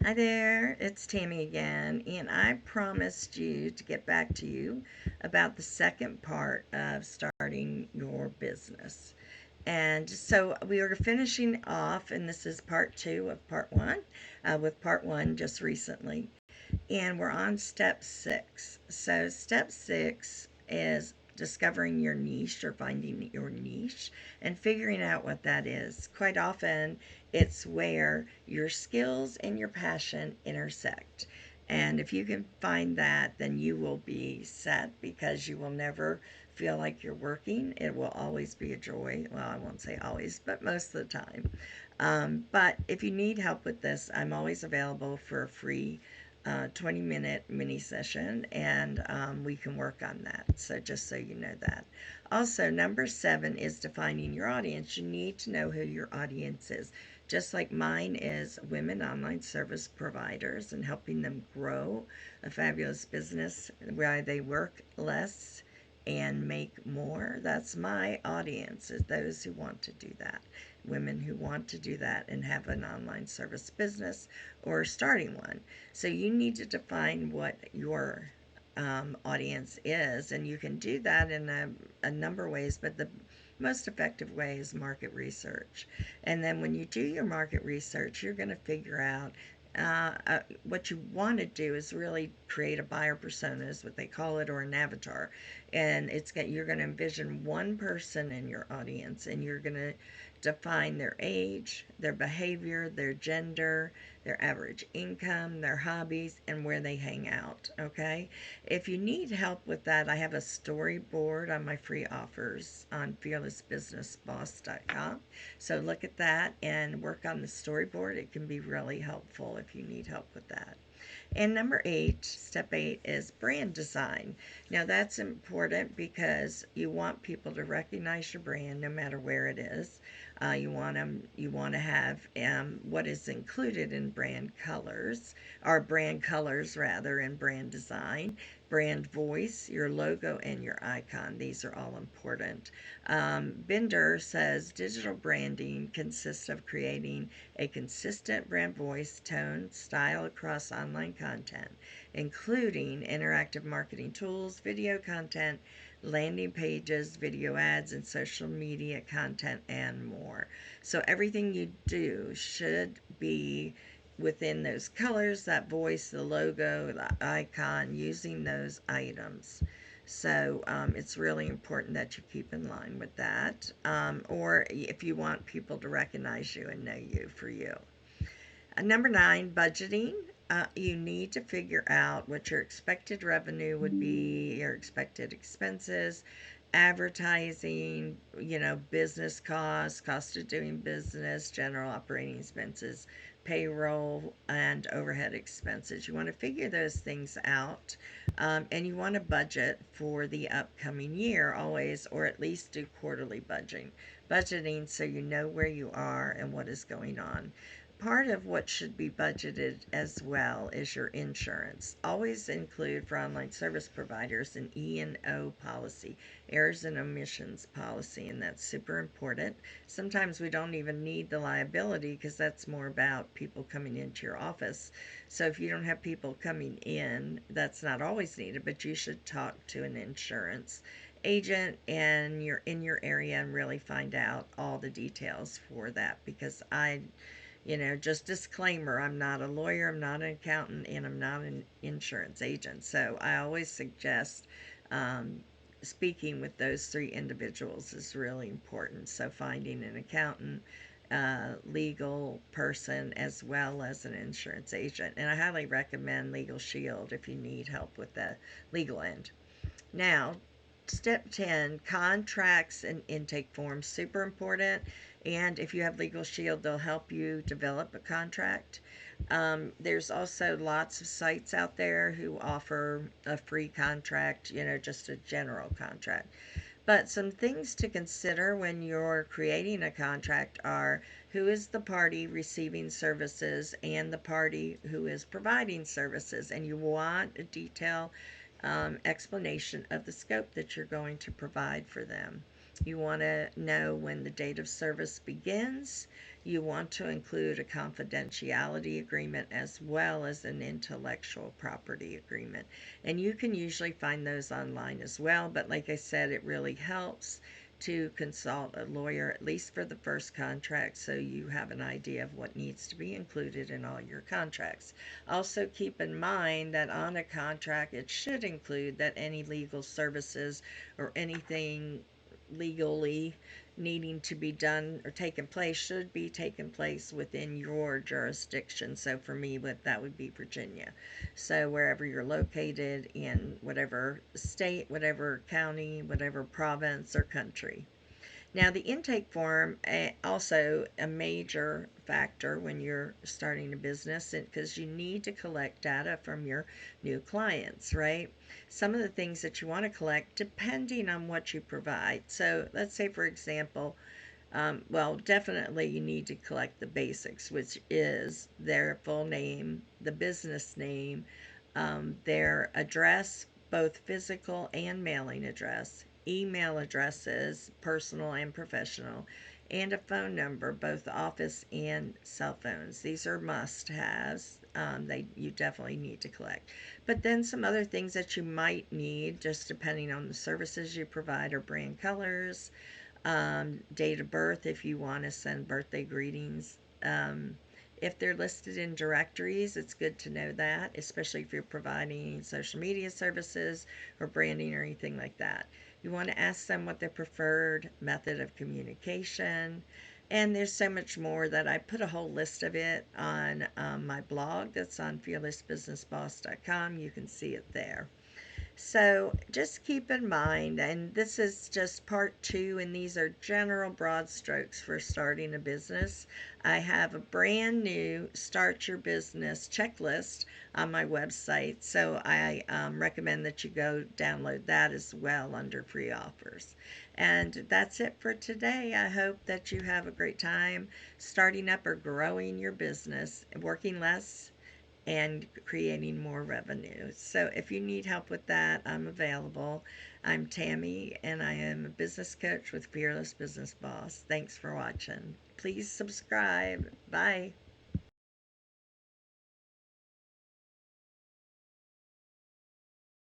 Hi there, it's Tammy again, and I promised you to get back to you about the second part of starting your business. And so we are finishing off, and this is part two of part one, with part one just recently. And we're on step six. So, step six is discovering your niche or finding your niche and figuring out what that is. Quite often, it's where your skills and your passion intersect. And if you can find that, then you will be set because you will never feel like you're working. It will always be a joy. Well, I won't say always, but most of the time. But if you need help with this, I'm always available for a free 20-minute mini session, and we can work on that. So, just so you know that. Also, number seven is defining your audience. You need to know who your audience is. Just like mine is women online service providers and helping them grow a fabulous business where they work less and make more. That's my audience, is those who want to do that. Women who want to do that and have an online service business or starting one. So you need to define what your audience is, and you can do that in a number of ways, but the most effective way is market research. And then when you do your market research, you're going to figure out what you want to do is really create a buyer persona, is what they call it, or an avatar. And you're going to envision one person in your audience, and you're going to define their age, their behavior, their gender, their average income, their hobbies, and where they hang out. Okay? If you need help with that, I have a storyboard on my free offers on fearlessbusinessboss.com. So look at that and work on the storyboard. It can be really helpful if you need help with that. And number eight, step eight, is brand design. Now that's important because you want people to recognize your brand no matter where it is. You want to have what is included in brand colors, or brand colors rather, in brand design, brand voice, your logo, and your icon. These are all important. Bender says digital branding consists of creating a consistent brand voice, tone, style across online content, including interactive marketing tools, video content, landing pages, video ads, and social media content, and more. So everything you do should be within those colors, that voice, the logo, the icon, using those items. So it's really important that you keep in line with that. Or if you want people to recognize you and know you for you. Number nine, budgeting. You need to figure out what your expected revenue would be, your expected expenses, advertising, business costs, cost of doing business, general operating expenses, payroll, and overhead expenses. You want to figure those things out, and you want to budget for the upcoming year always, or at least do quarterly budgeting so you know where you are and what is going on. Part of what should be budgeted as well is your insurance. Always include for online service providers an E&O policy, errors and omissions policy, and that's super important. Sometimes we don't even need the liability because that's more about people coming into your office. So if you don't have people coming in, that's not always needed, but you should talk to an insurance agent and you're in your area and really find out all the details for that, because just disclaimer, I'm not a lawyer, I'm not an accountant, and I'm not an insurance agent. So I always suggest speaking with those three individuals is really important. So finding an accountant, legal person, as well as an insurance agent. And I highly recommend Legal Shield if you need help with the legal end. Now, step 10, contracts and intake forms, super important. And if you have Legal Shield, they'll help you develop a contract. There's also lots of sites out there who offer a free contract, just a general contract. But some things to consider when you're creating a contract are who is the party receiving services and the party who is providing services. And you want a detailed explanation of the scope that you're going to provide for them. You want to know when the date of service begins. You want to include a confidentiality agreement as well as an intellectual property agreement. And you can usually find those online as well, but like I said, it really helps to consult a lawyer at least for the first contract so you have an idea of what needs to be included in all your contracts. Also, keep in mind that on a contract it should include that any legal services or anything legally needing to be done or taking place should be taking place within your jurisdiction. So for me, that would be Virginia. So wherever you're located in whatever state, whatever county, whatever province or country. Now, the intake form, also a major factor when you're starting a business because you need to collect data from your new clients, right? Some of the things that you want to collect depending on what you provide. So, let's say, for example, well, definitely you need to collect the basics, which is their full name, the business name, their address, both physical and mailing address, email addresses, personal and professional, and a phone number, both office and cell phones. These are must haves. You definitely need to collect. But then some other things that you might need, just depending on the services you provide, are brand colors, date of birth if you want to send birthday greetings. If they're listed in directories, it's good to know that, especially if you're providing social media services or branding or anything like that. You want to ask them what their preferred method of communication. And there's so much more that I put a whole list of it on my blog that's on fearlessbusinessboss.com. You can see it there. So just keep in mind, and this is just part two, and these are general broad strokes for starting a business. I have a brand new Start Your Business checklist on my website, so I recommend that you go download that as well under free offers. And that's it for today. I hope that you have a great time starting up or growing your business, working less and creating more revenue. So if you need help with that, I'm available. I'm Tammy, and I am a business coach with Fearless Business Boss. Thanks for watching. Please subscribe. Bye.